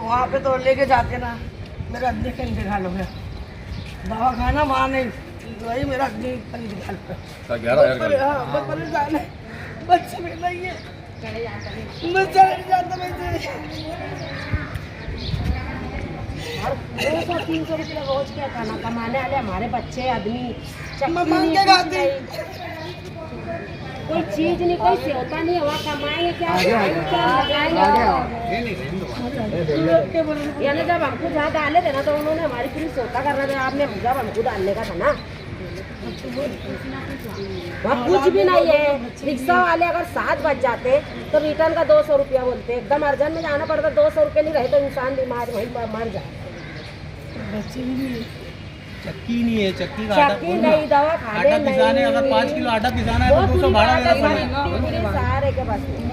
वहाँ पे तो लेके जाते ना, मेरा अग्नि का इंतकाल हो गया। दवा खाना वहाँ नहीं, वही मेरा अग्नि का इंतकाल हो गया। परेशान है, बच्चे भी नहीं है, मैं चले जाता और 200-300 रुपये रोज क्या खाना कमाने वाले हमारे बच्चे आदमी मांग के खाते, कोई चीज नहीं, कोई सेवता नहीं, वहाँ कमाएंगे क्या, यानी जब हमको जहाँ डाले थे ना तो उन्होंने हमारी पूरी सोता करना था, आपने जब हमको डालने का था ना, वहाँ कुछ भी नहीं है। रिक्शा वाले अगर 7 बज जाते तो रिटर्न का 200 रुपया बोलते, एकदम अर्जेंट में जाना पड़ता, 200 रुपये नहीं रहे तो इंसान बीमार वहीं पर मर जाए। चक्की नहीं है, चक्की का चक्की नहीं, दवा खाने आटा पिसाने, अगर 5 किलो आटा पिसाना है तो 200 भाड़ा देना पड़ेगा।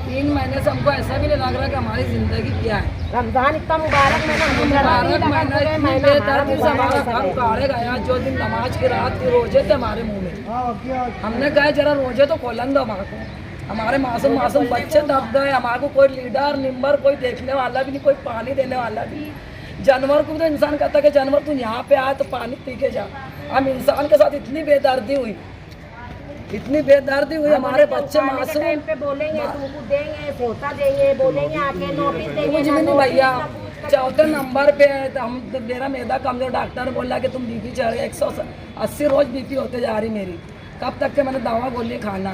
3 महीने से हमको ऐसा भी नहीं लग रहा कि हमारी जिंदगी क्या है। रमजान इतना मुबारक महीना, हम काढ़े गया जो दिन नमाज की रात की रोजे थे हमारे मुँह में, हमने कहा जरा रोजे तो खोलन दो हमारे को। हमारे मासूम बच्चे दब गए, हमारे को कोई लीडर निम्बर कोई देखने वाला भी नहीं, कोई पानी देने वाला भी। जानवर को तो इंसान कहता है कि जानवर तू यहाँ पे आए तो पानी पी के जा। हम इंसान के साथ इतनी बेदर्दी हुई हमारे बच्चे मासूम पे बोलेंगे तुमको देंगे, सोता देंगे, बोलेंगे आके नोटिस देंगे। कुछ भी नहीं भैया, 4थे नंबर पे हम मेरा मैदा कमजोर, डॉक्टर बोला कि तुम बीपी चढ़ गया, 180 रोज बीपी होते जा रही मेरी। कब तक के मैंने दवा गोली खाना,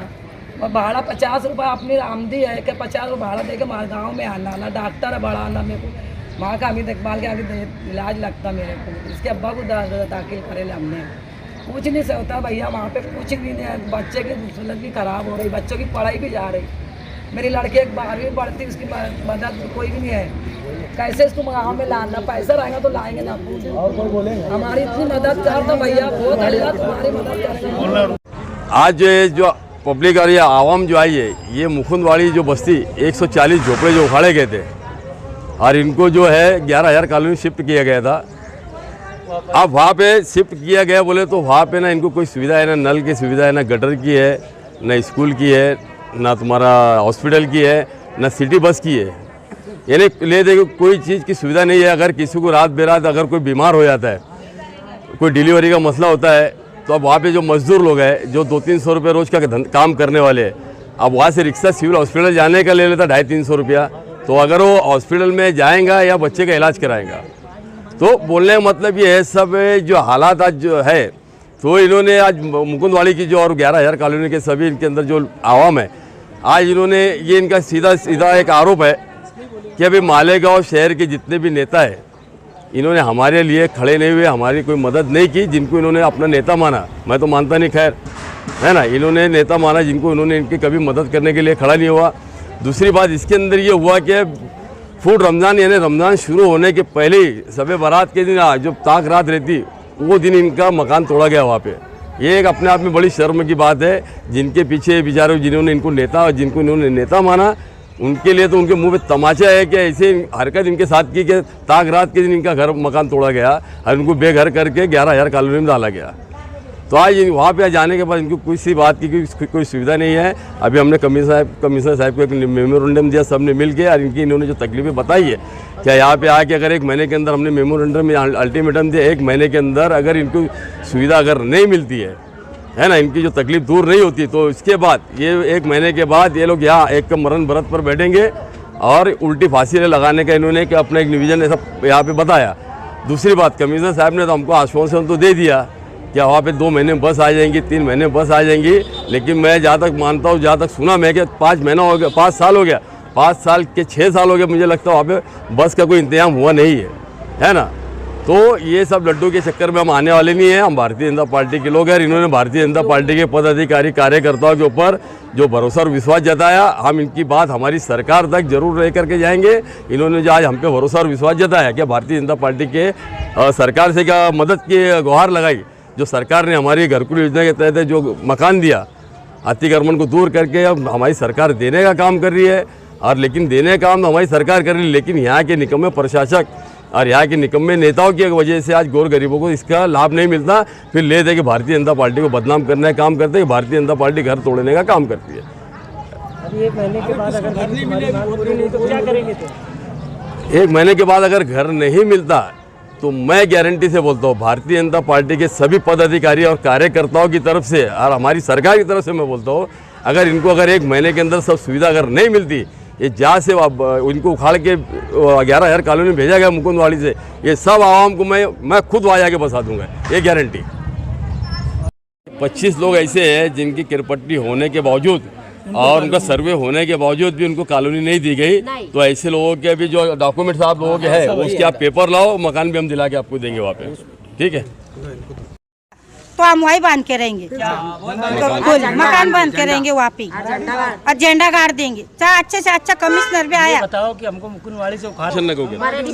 भाड़ा 50 रुपये अपनी आमदी है कि 50 रुपये भाड़ा दे के हमारे गाँव में आना, ना डॉक्टर है बड़ा, ना मेरे को वहाँ का अभी देखभाल के आगे इलाज लगता मेरे को। इसके अब्बा को दाखिल करेले हमने, कुछ नहीं से होता भैया वहाँ पे, कुछ भी नहीं है। बच्चे की सूरत भी ख़राब हो रही, बच्चों की पढ़ाई भी जा रही। मेरी लड़की एक 12वीं पढ़ती, उसकी मदद कोई भी नहीं है। कैसे इसको गाँव में लाना, पैसा रहेगा तो लाएंगे ना, और कोई बोलेंगे हमारी इतनी मदद कर दो भैया, बहुत अल्लाह तुम्हारी मदद करेंगे। आज जो पब्लिक और ये आवाम जो आई है, ये मुकुंदवाड़ी जो बस्ती 140 झोपड़े जो उखाड़े गए थे और इनको जो है 11,000 कॉलोनी शिफ्ट किया गया था। अब वहाँ पे शिफ्ट किया गया बोले तो वहाँ पे ना इनको कोई सुविधा है, ना नल की सुविधा है, ना गटर की है, ना स्कूल की है, ना तुम्हारा हॉस्पिटल की है, ना सिटी बस की है। यानी ले देखो कोई चीज़ की सुविधा नहीं है। अगर किसी को रात बेरात अगर कोई बीमार हो जाता है, कोई डिलीवरी का मसला होता है, तो अब वहाँ पे जो मजदूर लोग हैं जो 200-300 रुपये रोज़ का काम करने वाले हैं, अब वहाँ से रिक्शा सिविल हॉस्पिटल जाने का ले लेता 250-300 रुपया। तो अगर वो हॉस्पिटल में जाएगा या बच्चे का इलाज कराएगा, तो बोलने का मतलब ये है सब जो हालात आज जो है, तो इन्होंने आज मुकुंदवाड़ी की जो और 11,000 कॉलोनी के सभी इनके अंदर जो आवाम है, आज इन्होंने ये इनका सीधा एक आरोप है कि अभी मालेगांव शहर के जितने भी नेता है, इन्होंने हमारे लिए खड़े नहीं हुए, हमारी कोई मदद नहीं की। जिनको इन्होंने अपना नेता माना, मैं तो मानता नहीं, खैर है ना, इन्होंने नेता माना जिनको इन्होंने इनकी कभी मदद करने के लिए खड़ा नहीं हुआ। दूसरी बात इसके अंदर ये हुआ कि फूड रमज़ान यानी रमज़ान शुरू होने के पहले ही शब बारात के दिन जो ताक रात रहती, वो दिन इनका मकान तोड़ा गया वहाँ पे। ये एक अपने आप में बड़ी शर्म की बात है। जिनके पीछे बेचारे जिन्होंने इनको नेता और जिनको इन्होंने नेता माना, उनके लिए तो उनके मुंह पे तमाचा है कि ऐसे हरकत इनके साथ की कि ताक रात के दिन इनका घर मकान तोड़ा गया और उनको बेघर करके 11,000 कॉलोनी में डाला गया। तो आज वहाँ पे जाने के बाद इनको किसी बात की कोई सुविधा नहीं है। अभी हमने कमिश्नर साहब को एक मेमोरेंडम दिया, सब ने मिल के, और इन्होंने जो तकलीफें बताई है क्या यहाँ पे आके अगर 1 महीने के अंदर हमने मेमोरेंडम में अल्टीमेटम दिया, 1 महीने के अंदर अगर इनको सुविधा अगर नहीं मिलती है ना, इनकी जो तकलीफ दूर नहीं होती, तो इसके बाद ये 1 महीने के बाद ये लोग यहाँ एक मरण व्रत पर बैठेंगे और उल्टी फांसी लगाने का इन्होंने कि अपना एक निवेदन ऐसा यहाँ पे बताया। दूसरी बात, कमिश्नर साहब ने तो हमको आश्वासन तो दे दिया क्या वहाँ पे 2 महीने में बस आ जाएंगी, 3 महीने में बस आ जाएंगी, लेकिन मैं जहाँ तक मानता हूँ, जहाँ तक सुना मैं कि 5 महीना हो गया, 5 साल हो गया, 5 साल के 6 साल हो गए, मुझे लगता है वहाँ पे बस का कोई इंतजाम हुआ नहीं है ना। तो ये सब लड्डू के चक्कर में हम आने वाले नहीं हैं। हम भारतीय जनता पार्टी के लोग हैं। इन्होंने भारतीय जनता पार्टी के पदाधिकारी कार्यकर्ताओं के ऊपर जो भरोसा और विश्वास जताया, हम इनकी बात हमारी सरकार तक जरूर रह करके जाएंगे। इन्होंने जो आज हम पे भरोसा और विश्वास जताया कि भारतीय जनता पार्टी के सरकार से क्या मदद की गुहार लगाई, जो सरकार ने हमारी घरकुल योजना के तहत जो मकान दिया, अतिक्रमण को दूर करके अब हमारी सरकार देने का काम कर रही है। और लेकिन देने का काम तो हमारी सरकार कर रही है, लेकिन यहाँ के निकम्मे प्रशासक और यहाँ के निकम्मे नेताओं की वजह से आज गौर गरीबों को इसका लाभ नहीं मिलता। फिर ले दे कि भारतीय जनता पार्टी को बदनाम करने का काम करते हैं, भारतीय जनता पार्टी घर तोड़ने का काम करती है। अभी 1 महीने के बाद अगर तुम्हारी मांग पूरी नहीं तो क्या करेंगे? एक महीने के बाद अगर घर नहीं मिलता तो मैं गारंटी से बोलता हूँ भारतीय जनता पार्टी के सभी पदाधिकारी और कार्यकर्ताओं की तरफ से और हमारी सरकार की तरफ से मैं बोलता हूँ, अगर इनको अगर एक महीने के अंदर सब सुविधा अगर नहीं मिलती, ये जहाँ से उनको उखाड़ के 11,000 कॉलोनी भेजा गया मुकुंदवाड़ी से, ये सब आवाम को मैं खुद वहाँ जाके बसा दूंगा, ये गारंटी। 25 लोग ऐसे हैं जिनकी किरपट्टी होने के बावजूद और उनका सर्वे होने के बावजूद भी उनको कॉलोनी नहीं दी गई। तो ऐसे लोगों के भी जो डॉक्यूमेंट्स आप लोगों के हैं उसके आप पेपर लाओ, मकान भी हम दिला के आपको देंगे वहाँ पे, ठीक है। तो हम वही बांध के रहेंगे, मकान बांध के रहेंगे वहाँ पे और झंडा गाड़ देंगे। चाहे अच्छे से अच्छा कमिश्नर भी आया, बताओ की हमको मुकुंदवाडी से उखाड़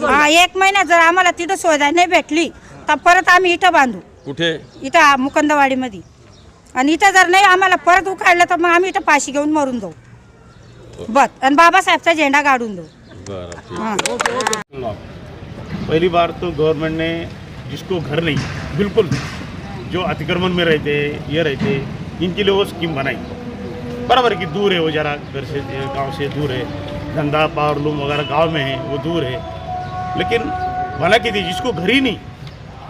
हाँ 1 महिना जर आम्हाला तिथं सुविधा नाही भेटली तर परत आम्ही इथं बांधू, कुठे इथं मुकुंदवाडी मध्ये। आणि इथं जर नाही आम्हाला परत उखाडलं तर मग आम्ही इथं फाशी घेऊन मरून जाऊ बस, आणि बाबासाहेबचा झेंडा गाडून देऊ। हाँ। पहली बार तो गवर्नमेंट ने जिसको घर नहीं, बिल्कुल जो अतिक्रमण में रहते ये रहते इनके लिए वो स्कीम बनाई। बराबर कि दूर है वो, जरा घर से गांव से दूर है, धंधा पावर लूम वगैरह गांव में है वो दूर है, लेकिन बना के दी जिसको घर ही नहीं,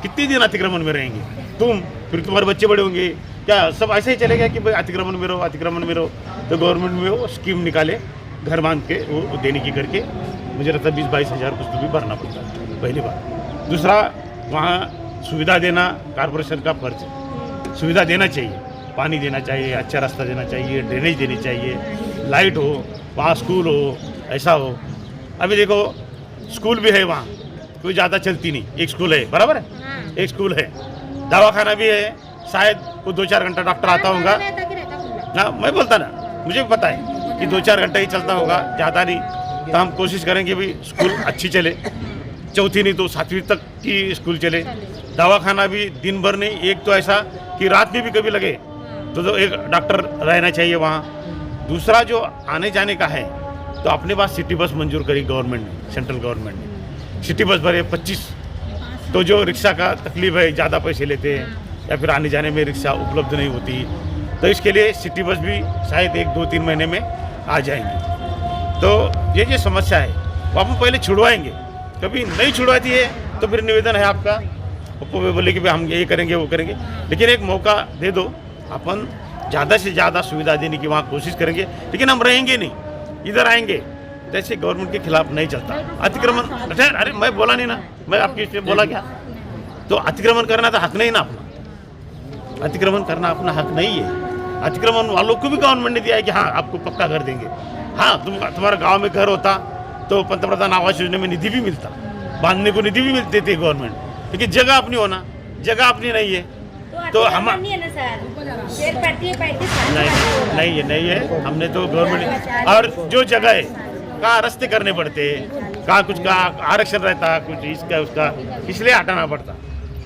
कितने दिन अतिक्रमण में रहेंगे तुम, फिर तुम्हारे बच्चे बड़े होंगे क्या, सब ऐसे ही चलेगा कि भाई अतिक्रमण में रहो अतिक्रमण में रहो। तो गवर्नमेंट में वो स्कीम निकाले घर बांध के वो देने की करके, मुझे लगता है 20-22 हज़ार कुछ तो भी भरना पड़ता है पहली बार। दूसरा वहाँ सुविधा देना कॉर्पोरेशन का फर्ज है, सुविधा देना चाहिए, पानी देना चाहिए, अच्छा रास्ता देना चाहिए, ड्रेनेज देनी चाहिए, लाइट हो, वहाँ स्कूल हो, ऐसा हो। अभी देखो स्कूल भी है वहाँ, कोई ज़्यादा चलती नहीं, एक स्कूल है, बराबर है, एक स्कूल है, दवाखाना भी है, शायद वो 2-4 घंटा डॉक्टर आता होगा। हाँ मैं बोलता ना, मुझे भी पता है कि 2-4 घंटा ही चलता होगा, ज़्यादा नहीं। तो हम कोशिश करेंगे भी स्कूल अच्छी चले, चौथी नहीं तो 7वीं तक की स्कूल चले। दवाखाना भी दिन भर नहीं, एक तो ऐसा कि रात में भी कभी लगे तो एक डॉक्टर रहना चाहिए वहाँ। दूसरा जो आने जाने का है तो अपने पास सिटी बस मंजूर करी गवर्नमेंट ने, सेंट्रल गवर्नमेंट ने सिटी बस भरे 25। तो जो रिक्शा का तकलीफ है, ज़्यादा पैसे लेते हैं या फिर आने जाने में रिक्शा उपलब्ध नहीं होती, तो इसके लिए सिटी बस भी शायद 1-2-3 महीने में आ जाएंगी। तो ये समस्या है वो हम पहले छुड़वाएंगे, कभी नहीं छुड़वाती है तो फिर निवेदन है आपका, वो बोले कि भाई हम ये करेंगे वो करेंगे, लेकिन एक मौका दे दो, अपन ज़्यादा से ज़्यादा सुविधा देने की वहाँ कोशिश करेंगे। लेकिन हम रहेंगे नहीं, इधर आएंगे जैसे गवर्नमेंट के खिलाफ नहीं चलता। अतिक्रमण अरे मैं बोला नहीं ना, मैं आपकी इसमें बोला क्या, तो अतिक्रमण करना तो हक नहीं ना अपना, अतिक्रमण करना अपना हक नहीं है। अतिक्रमण वालों को भी गवर्नमेंट ने दिया है कि हाँ आपको पक्का कर देंगे। हाँ तुम्हारा गांव में घर होता तो पंतप्रधान आवास योजना में निधि भी मिलता, बांधने को निधि भी मिलती थी गवर्नमेंट, लेकिन जगह अपनी होना, जगह अपनी नहीं है। तो हम नहीं है, हमने तो गवर्नमेंट और जो जगह है कहाँ रास्ते करने पड़ते हैं, कहाँ कुछ का आरक्षण रहता, कुछ इसका उसका, इसलिए हटाना पड़ता।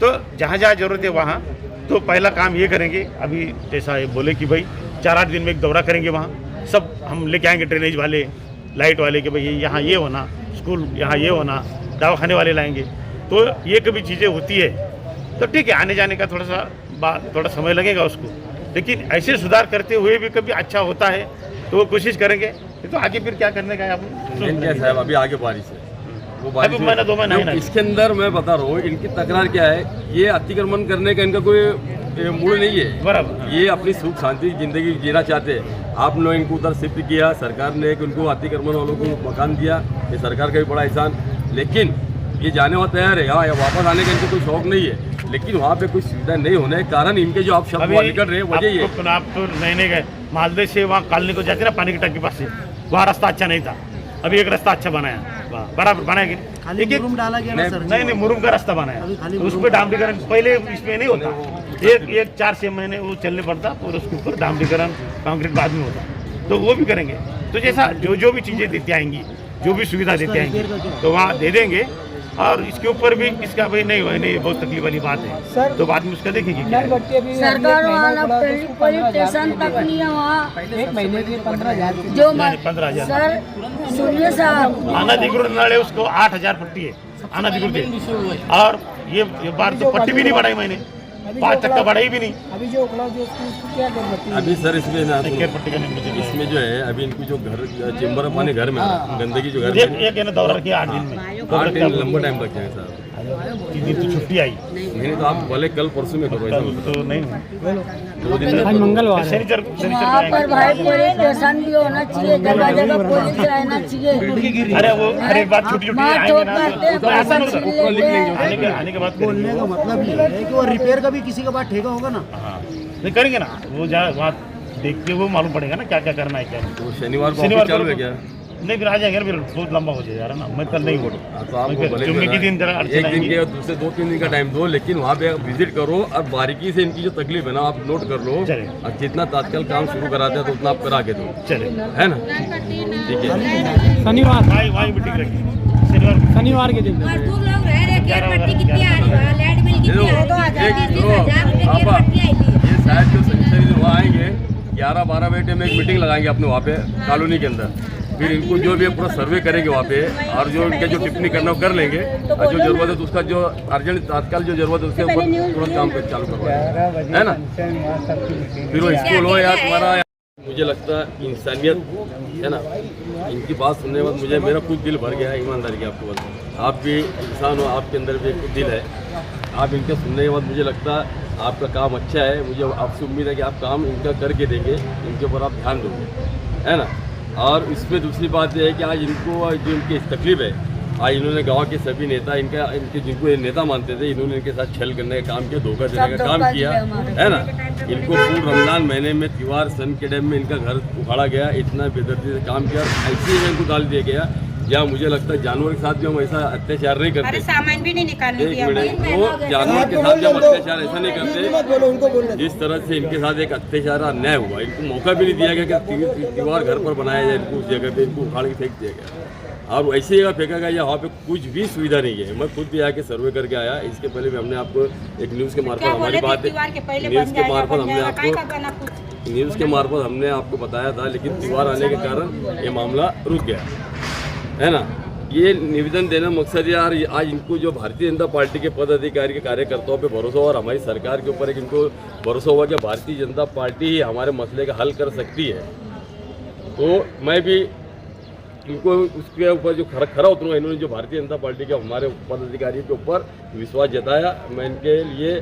तो जहाँ जहाँ जरूरत है वहाँ तो पहला काम ये करेंगे। अभी जैसा ये बोले कि भाई 4-8 दिन में एक दौरा करेंगे, वहाँ सब हम लेके आएंगे, ड्रेनेज वाले, लाइट वाले, कि भाई यहाँ ये होना, स्कूल यहाँ ये होना, दवाखाने वाले लाएंगे। तो ये कभी चीज़ें होती है तो ठीक है, आने जाने का थोड़ा समय लगेगा उसको, लेकिन ऐसे सुधार करते हुए भी कभी अच्छा होता है तो वो कोशिश करेंगे। तो आगे फिर क्या करने का है आप साहब, अभी आगे बारिश है, वो अभी महीना 2 महीना है। इसके अंदर मैं बता रहा हूँ इनकी तकरार क्या है, ये अतिक्रमण करने का इनका कोई मूड नहीं है, बराबर। ये अपनी सुख शांति जिंदगी जीना चाहते हैं। आपने इनको उधर शिफ्ट किया, सरकार ने उनको अतिक्रमण वालों को मकान दिया, ये सरकार का भी बड़ा एहसान। लेकिन ये जाने हुआ तैयार है, यहाँ वापस आने का इनको कोई शौक नहीं है, लेकिन वहाँ पे कोई सुविधा नहीं होने के कारण इनके जो आप शब्द निकल रहे हैं वजह ये। आप तो नहीं गए मालदे से, वहाँ कॉलोनी को जाते ना पानी की टंकी पास से, वहाँ रास्ता अच्छा नहीं था, अभी एक रास्ता अच्छा बनाया, बराबर बनाया कि मुरुम डाला गया ना सर। नहीं मुरुम का रास्ता बनाया, उस पर डामरीकरण पहले इसमें नहीं होता, एक 4-6 महीने वो चलने पड़ता और उसके ऊपर डामरीकरण कंक्रीट बाद में होता। तो वो भी करेंगे। तो जैसा जो भी चीज़ें देती आएंगी, जो भी सुविधा देते आएंगी तो वहाँ दे देंगे। और इसके ऊपर भी इसका भाई नहीं बहुत तकलीफ वाली बात है, तो बाद में उसका देखेंगे। सरकार वाला पुलिस स्टेशन तक नहीं है वहाँ, 1 महीने की 15,000 जो 15,000 सर सुनिए साहब, अनधिकृत नल है उसको 8,000 पट्टी है अनधिकृत है। और ये बार तो पट्टी भी नहीं बढ़ाई मैंने, 5% बढ़ाई भी नहीं। अभी जो उखड़ा जो उसको क्या कर रही अभी सर इसमें ना केयर पट्टी करने में इसमें जो है अभी इनको जो घर चेम्बर पानी घर में आ रहा है, गंदगी जो घर में एक है ना दौरा रखी 8 दिन में, 8 दिन लंबा टाइम लग जाएगा साहब। 3 दिन तो छुट्टी आई नहीं तो आप बोले कल परसों में करो, ऐसा होता तो नहीं, है। 2 दिन में मंगलवार है। शनिचर वहाँ पर भाई पुलिस स्टेशन भी होना चाहिए, जगह जगह पुलिस रहना चाहिए। अरे वो हर एक बात छोटी छोटी मार आएंगे चोट ना करते हैं, तो ऐसा नहीं पुलिस होता। लेते हैं। आने के बाद बोलने का मतलब ये है कि वो रिपेयर का भी किसी के पास ठेका होगा ना। हाँ नहीं करेंगे ना, वो वहाँ देख के वो मालूम पड़ेगा ना क्या क्या करना है क्या नहीं। तो शनिवार को शनिवार ऑफिस चालू है को क्या? नहीं फिर आ जाएंगे ना, फिर बहुत लंबा हो जाएगा ना, मैं कल नहीं बोलूँ। तो आपको भले जुम्मे के दिन जरा एक दिन के दूसरे 2-3 दिन का टाइम दो, लेकिन वहाँ पे विजिट करो और बारीकी से इनकी जो तकलीफ है ना आप नोट कर लो, चले। और जितना तात्काल काम शुरू कराते हैं तो उतना आप करा के दो, चले है ना? ठीक है। शनिवार वहाँ मीटिंग रखी शनिवार के दिन मजदूर लोग रह रहे केयर पट्टी कितनी आ रही है, लाइट बिल कितनी आ रही है, 30,000 रुपए केयर पट्टी आई थी। ये शायद जो सैनिटरी वहाँ आएंगे 11-12 बजे में एक मीटिंग लगाएंगे अपने वहाँ पे कॉलोनी के अंदर, फिर इनको जो भी है पूरा सर्वे करेंगे वहाँ पे, और जो उनके जो टिप्पणी करना वो कर लेंगे, और जो जरूरत है तो उसका जो अर्जेंट तात्काल जो जरूरत है उसके ऊपर तुरंत काम कर चालू करवाएंगे, है ना? फिर वो स्कूल हो या तुम्हारा, मुझे लगता है इंसानियत है ना, इनकी बात सुनने के बाद मुझे मेरा कुछ दिल भर गया है, ईमानदारी की आपको बता। आप भी इंसान हो, आपके अंदर भी एक दिल है, आप इनके सुनने के बाद मुझे लगता है आपका काम अच्छा है, मुझे आपसे उम्मीद है कि आप काम इनका करके देंगे, इनके ऊपर आप ध्यान दोगे, है ना? और इसमें दूसरी बात यह है कि आज इनको जो इनकी तकलीफ है, आज इन्होंने गांव के सभी नेता इनके जिनको ये नेता मानते थे, इन्होंने इनके साथ छल करने का काम किया, धोखा देने का काम किया, है ना? इनको पूर्ण रमजान महीने में त्योहार सन के टाइम में इनका घर उखाड़ा गया, इतना बेदर्दी से काम किया, ऐसे ही इनको डाल दिया गया जहाँ मुझे लगता है जानवर के साथ भी हम ऐसा अत्याचार नहीं करते। सामान भी नहीं निकालने एक मिनट, तो जानवर के साथ जब अत्याचार ऐसा नहीं करते, जिस तरह से इनके साथ एक अत्याचार अन्याय हुआ, इनको मौका भी नहीं दिया गया कि त्योहार घर पर बनाया जाए, इनको उस जगह पे इनको उखाड़ के फेंक दिया गया, और ऐसी जगह फेंका गया यहाँ पे कुछ भी सुविधा नहीं है। मैं खुद भी आके सर्वे करके आया, इसके पहले भी हमने आपको एक न्यूज़ के मार्फत हमारी बात न्यूज़ के मार्फत हमने आपको न्यूज़ के मार्फत हमने आपको बताया था, लेकिन त्योहार आने के कारण ये मामला रुक गया, है ना? ये निवेदन देना मकसद यार, आज इनको जो भारतीय जनता पार्टी के पदाधिकारी के कार्यकर्ताओं पे भरोसा हुआ और हमारी सरकार के ऊपर एक इनको भरोसा हुआ कि भारतीय जनता पार्टी ही हमारे मसले का हल कर सकती है, तो मैं भी इनको उसके ऊपर जो खरा उतरूँगा। इन्होंने जो भारतीय जनता पार्टी के हमारे पदाधिकारी के ऊपर विश्वास जताया, मैं इनके लिए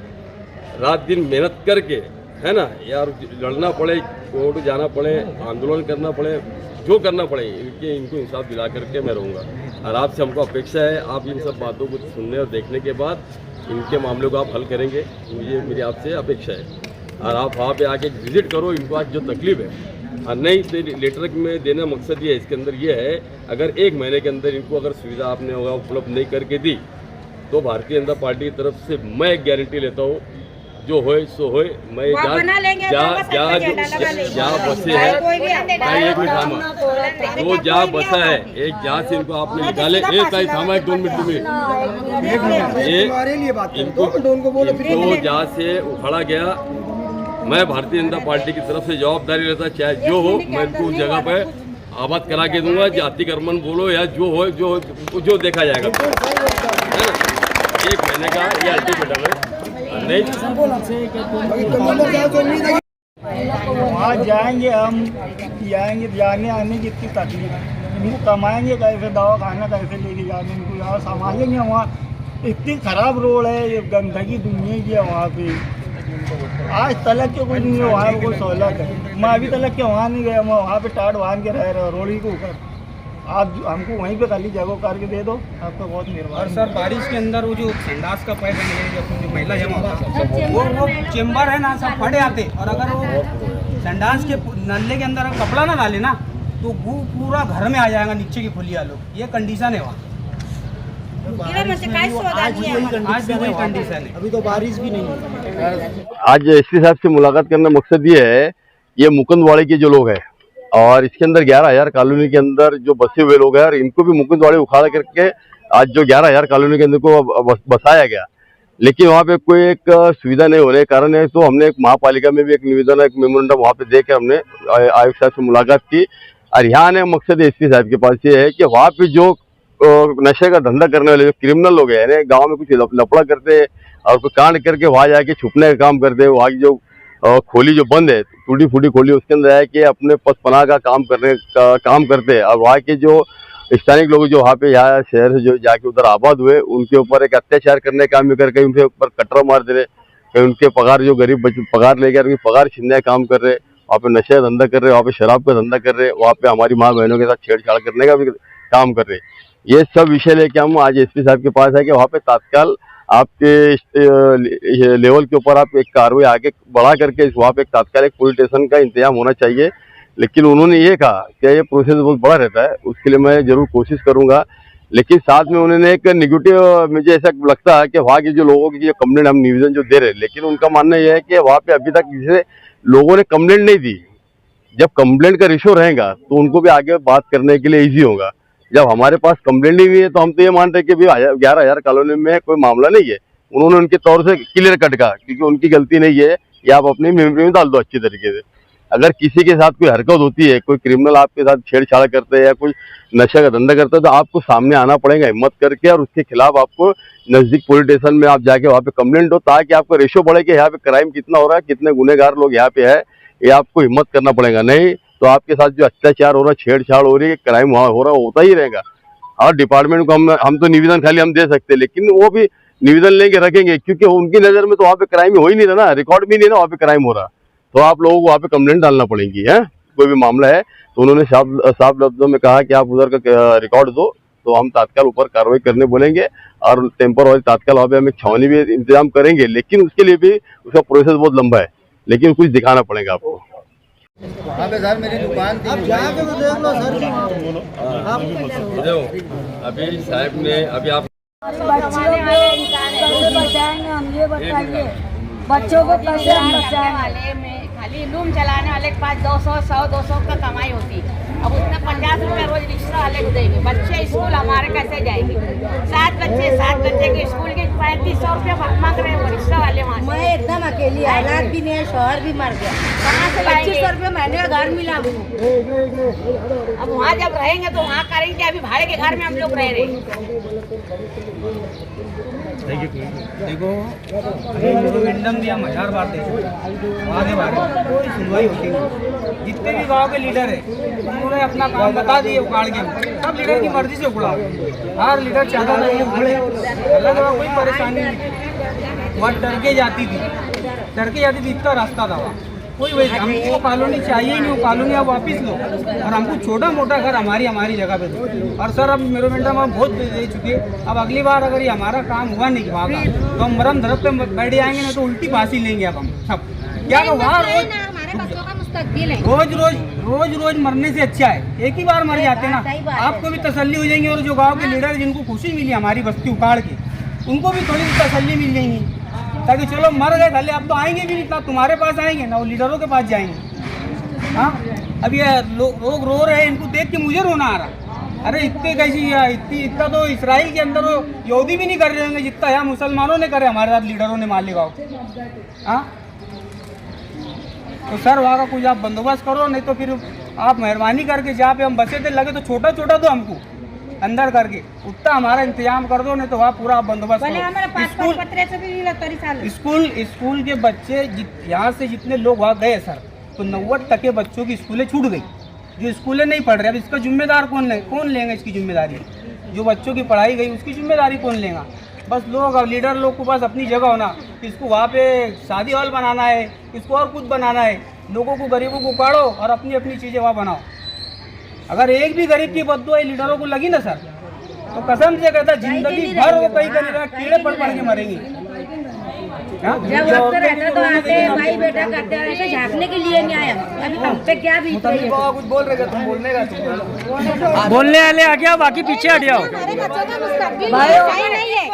रात दिन मेहनत करके, है ना यार, लड़ना पड़े, कोर्ट जाना पड़े, आंदोलन करना पड़े, जो करना पड़े, इनको इंसाफ दिला करके मैं रहूँगा। और आपसे हमको अपेक्षा है आप इन सब बातों को सुनने और देखने के बाद इनके मामलों को आप हल करेंगे, मुझे मेरी आपसे अपेक्षा है। और आप वहाँ पे आके विजिट करो, इनको आज जो तकलीफ है, और नहीं तो लेटर में देना मकसद ये है, इसके अंदर ये है, अगर 1 महीने के अंदर इनको अगर सुविधा आपने होगा उपलब्ध नहीं करके दी, तो भारतीय जनता पार्टी की तरफ से मैं एक गारंटी लेता हूँ, जो होए सो होए, मैं जहाँ बसे है, एक मिनट थामा, तो जहाँ बसा है, एक जहाँ से इनको आपने निकाले, एक कहीं थामा, 1-2 मिनट में इनको जहाँ से उखाड़ा गया, मैं भारतीय जनता पार्टी की तरफ से जवाबदारी लेता, चाहे जो हो, मैं इनको उस जगह पर आबाद करा के दूंगा, जातिक्रमण बोलो या जो हो, जो देखा जाएगा, 1 महीने का ये अल्टीमेटम है। नहीं वहाँ जाएंगे हम, जाने आने की इतनी तकलीफ है, इनको कमाएंगे कैसे, दवा खाना कैसे लेके जाएंगे, इनको यहाँ संभालेंगे, वहाँ इतनी खराब रोड है, ये गंदगी दुनिया की है वहाँ पे, आज तलक के कोई नहीं है वहाँ कोई सहूलत है। मैं अभी तलक के वहाँ नहीं गया, मैं वहाँ पे टाट बांध के रह रहा रोड ही के ऊपर, आप हमको वहीं पे खाली जगह करके दे दो, आपका बहुत मेहरबानी। और सर बारिश के अंदर वो जो संडास का पाइप है, जो महिला जमा होता है, वो चेम्बर है ना, सब फटे आते, और अगर वो संडास के नल्ले के अंदर कपड़ा ना डाले ना, तो वो पूरा घर में आ जाएगा, नीचे की खुलिया लोग, ये कंडीशन है वहाँ, आज भी वही कंडीशन है, अभी तो बारिश भी नहीं है। आज एसपी साहब से मुलाकात करने का मकसद ये है, ये मुकुंदवाड़ी के जो लोग हैं, और इसके अंदर 11,000 कॉलोनी के अंदर जो बसे हुए लोग हैं, और इनको भी मुकुंदवाड़ी उखाड़ा करके आज जो 11,000 कॉलोनी के अंदर को बसाया गया, लेकिन वहाँ पे कोई एक सुविधा नहीं होने के कारण है, तो हमने एक महापालिका में भी एक निवेदन, एक मेमोरेंडम वहाँ पे देकर हमने आयुक्त साहब से मुलाकात की, और यहाँ आने का मकसद एसपी साहब के पास ये है कि वहाँ पे जो नशे का धंधा करने वाले जो क्रिमिनल लोग हैं, गाँव में कुछ लफड़ा करते हैं और कोई कांड करके वहाँ जाके छुपने का काम करते हैं। वहाँ की जो खोली जो बंद है, टूटी फूटी खोली, उसके अंदर है कि अपने पसपनाह का काम करते हैं। और वहाँ के जो स्थानिक लोग जो वहाँ पे यहाँ शहर से जो जाके उधर आबाद हुए, उनके ऊपर एक अत्याचार करने का काम भी कर, कहीं उनके ऊपर कटरा मार दे रहे, कहीं उनके पगार जो गरीब पगार लेकर उनकी पगार छीनने का काम कर रहे, वहाँ पे नशे का धंधा कर रहे, वहाँ पे शराब का धंधा कर रहे, वहाँ पे हमारी माँ बहनों के साथ छेड़छाड़ करने का भी काम कर रहे। ये सब विषय लेके हम आज एसपी साहब के पास है कि वहाँ पे तत्काल आपके लेवल के ऊपर आप एक कार्रवाई आगे बढ़ा करके वहाँ पे तत्काल एक पुलिस स्टेशन का इंतजाम होना चाहिए। लेकिन उन्होंने ये कहा कि ये प्रोसेस बहुत बड़ा रहता है, उसके लिए मैं जरूर कोशिश करूंगा। लेकिन साथ में उन्होंने एक नेगेटिव, मुझे ऐसा लगता है कि वहाँ के जो लोगों की जो कंप्लेंट हम निवेदन जो दे रहे हैं, लेकिन उनका मानना यह है कि वहाँ पे अभी तक किसी लोगों ने कंप्लेंट नहीं दी। जब कंप्लेंट का रेशो रहेगा तो उनको भी आगे बात करने के लिए ईजी होगा। जब हमारे पास कंप्लेंट ही नहीं है तो हम तो ये मानते हैं कि भाई 11,000 कॉलोनी में कोई मामला नहीं है। उन्होंने उनके तौर से क्लियर कट कहा क्योंकि उनकी गलती नहीं है, ये आप अपनी मेमोरी में डाल दो अच्छी तरीके से। अगर किसी के साथ कोई हरकत होती है, कोई क्रिमिनल आपके साथ छेड़छाड़ करते हैं या कोई नशा का धंधा करता है, तो आपको सामने आना पड़ेगा हिम्मत करके, और उसके खिलाफ आपको नजदीक पुलिस स्टेशन में आप जाके वहाँ पे कंप्लेंट दो, ताकि आपका रेशो बढ़े कि यहाँ पे क्राइम कितना हो रहा है, कितने गुनहगार लोग यहाँ पे है, ये आपको हिम्मत करना पड़ेगा। नहीं तो आपके साथ जो अत्याचार हो रहा है, छेड़छाड़ हो रही है, क्राइम हो रहा है, होता ही रहेगा। और डिपार्टमेंट को हम तो निवेदन खाली हम दे सकते हैं, लेकिन वो भी निवेदन लेके रखेंगे क्योंकि उनकी नज़र में तो वहाँ पे क्राइम हो ही नहीं रहा ना, रिकॉर्ड भी नहीं ना वहाँ पे क्राइम हो रहा। तो आप लोगों को वहाँ पे कंप्लेंट डालना पड़ेगी है, कोई भी मामला है तो उन्होंने साफ लफ्जों में कहा कि आप उधर का रिकॉर्ड दो, तो हम तत्काल ऊपर कार्रवाई करने बोलेंगे और टेम्पररी तत्काल वहाँ पे हम एक छावनी भी इंतजाम करेंगे। लेकिन उसके लिए भी उसका प्रोसेस बहुत लंबा है, लेकिन कुछ दिखाना पड़ेगा आपको। वहाँ पे सर मेरी दुकान थी, अभी साहब ने अभी आप बच्चियों को कैसे बचाएंगे हम, ये बताइए, बच्चों को कैसे हम बचाएंगे? खाली लूम चलाने वाले के पास 200 का कमाई होती, अब उसने 50 रुपये रोज रिक्शा वाले को देंगे। बच्चे स्कूल हमारे कैसे जाएंगे? 7 बच्चे के स्कूल के 3500 रुपये मांग रहे हैं रिक्शा वाले वहाँ से। मैं एकदम अकेली, औलाद भी नहीं है, शौहर भी मर गया, कहाँ से लाएंगे? 2500 रुपये महीने का घर मिला हमको। अब वहाँ जब रहेंगे तो वहाँ करेंगे, अभी भाड़े के घर में हम लोग रह रहे हैं। देखो मेमोरेंडम भी हम 1000 बार दे चुके, आगे बार कोई सुनवाई होती नहीं। जितने भी गांव के लीडर है उन्होंने अपना काम बता दिए उखाड़ के, सब लीडर की मर्जी से उखड़ा। हर लीडर चाहता था ये उखड़े, अलग कोई परेशानी नहीं। वहाँ डर के जाती थी, इतना रास्ता था वहाँ कोई वही। हमको कॉलोनी चाहिए ही नहीं, वो कॉलोनी आप वापिस लो और हमको छोटा मोटा घर हमारी जगह पे दो। और सर अब मेमोरेंडम हम बहुत दे चुके, अब अगली बार अगर ये हमारा काम हुआ नहीं वहाँ का तो हम मरम धरप पे बैठ जाएंगे, नहीं तो उल्टी फांसी लेंगे। अब हम सब क्या वहाँ रोज मरने से अच्छा है एक ही बार मर जाते ना, आपको भी तसल्ली हो जाएंगी। और जो गाँव के लीडर जिनको खुशी मिली हमारी बस्ती उखाड़ के, उनको भी थोड़ी सी तसल्ली मिल जाएंगी, ताकि चलो मर गए भले अब तो आएंगे भी नहीं, ना तुम्हारे पास आएंगे ना वो लीडरों के पास जाएंगे। हाँ अब ये लोग रो रहे हैं, इनको देख के मुझे रोना आ रहा। अरे इतने कैसी इतना तो इसराइल के अंदर वो यहूदी भी नहीं कर रहे होंगे जितना यहाँ मुसलमानों ने करे हमारे साथ लीडरों ने मालेगांव। हाँ तो सर वहाँ का कुछ आप बंदोबस्त करो, नहीं तो फिर आप मेहरबानी करके जहाँ पे हम बसे थे लगे तो छोटा दो हमको अंदर करके, उतना हमारा इंतजाम कर दो, नहीं तो वहाँ पूरा बंदोबस्त स्कूल के बच्चे यहाँ से जितने लोग वहाँ गए सर, तो 90% बच्चों की स्कूलें छूट गई, जो स्कूलें नहीं पढ़ रहे। अब इसका जिम्मेदार कौन लेगा इसकी जिम्मेदारी? जो बच्चों की पढ़ाई गई उसकी जिम्मेदारी कौन लेगा? बस लोग अब लीडर लोग को बस अपनी जगह होना, इसको वहाँ पे शादी हॉल बनाना है, इसको और कुछ बनाना है, लोगों को गरीबों को उखाड़ो और अपनी चीज़ें वहाँ बनाओ। अगर एक भी गरीब की बद्दुआ लीडरों को लगी ना सर, तो कसम से कहता जिंदगी भर वो कहीं कहीं कीड़े पड़ के मरेंगे। जब वक्त रहता तो आते भाई बेटा करते हैं, ऐसे झाँकने के लिए नहीं आया। अभी हम पे क्या बीत रही है? कुछ बोल रहे तुम बोलने का बोलने वाले आ गया, बाकी पीछे हट जाओ। हमारे बच्चों का मुस्तकबिल सही नहीं है।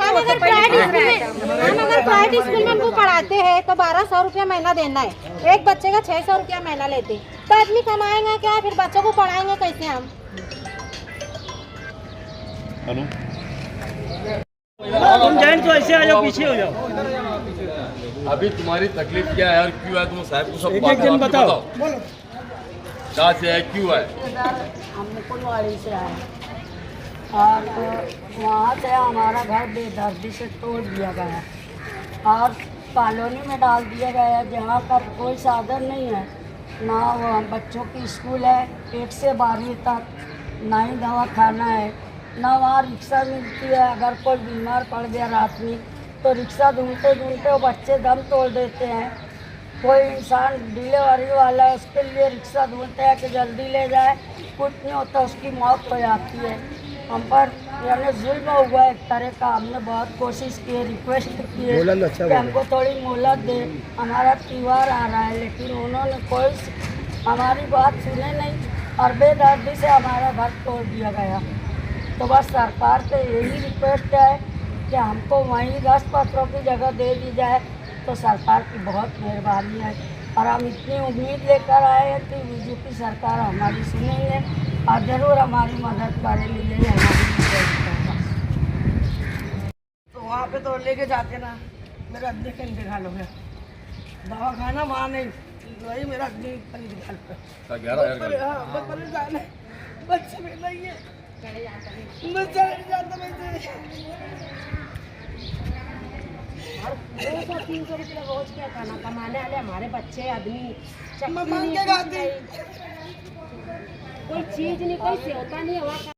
हम अगर प्राइवेट स्कूल में हमको पढ़ाते हैं तो 1200 रुपया महीना देना है, एक बच्चे का 600 रुपया महीना लेते, तो आदमी कमाएंगे क्या, फिर बच्चों को पढ़ाएंगे कैसे हम? तुम जेंट्स तो ऐसे आ जाओ, पीछे हो जाओ। अभी तुम्हारी तकलीफ क्या है और क्यों है, तुम साहब को सब एक जन बताओ कहाँ से है, क्यों है? हम मुकुंदवाड़ी से आए और वहाँ से हमारा घर बेदर्दी से तोड़ दिया गया। और कॉलोनी में डाल दिया गया है जहाँ पर कोई साधन नहीं है, ना वो बच्चों की स्कूल है 1 से 12वीं तक, ना ही दवा खाना है, ना वहाँ रिक्शा मिलती है। अगर कोई बीमार पड़ गया रात में तो रिक्शा ढूंढते ढूंढते वो बच्चे दम तोड़ देते हैं। कोई इंसान डिलीवरी वाला है उसके लिए रिक्शा ढूंढते हैं कि जल्दी ले जाए, कुछ नहीं होता, उसकी मौत हो जाती है। हम पर यानी जुल्म हुआ एक तरह का। हमने बहुत कोशिश की, रिक्वेस्ट की कि हमको थोड़ी मोहलत दे, हमारा त्योहार आ रहा है, लेकिन उन्होंने कोई हमारी बात सुने नहीं और बेदर्दी से हमारा घर तोड़ दिया गया। तो बस सरकार से यही रिक्वेस्ट है कि हमको वहीं 10 पत्रों की जगह दे दी जाए तो सरकार की बहुत मेहरबानी है। और हम इतनी उम्मीद लेकर आए हैं कि बीजेपी सरकार हमारी सुनेंगे और ज़रूर हमारी मदद करेंगे, यही हमारी रिक्वेस्ट है। तो वहाँ पे तो लेके जाते ना, मेरा आदमी का इंतकाल हो गया, दवा खाना वहाँ नहीं, वही मेरा आदमी का इंतकाल पे 11,000 हाँ, बहुत परेशान है, बच्चे में नहीं है, मैं चले जाता और 200-300 रुपया रोज क्या खाना कमाने वाले हमारे बच्चे आदमी मैं मांग के खाती। कोई चीज नहीं, कोई सेवता नहीं है वहाँ।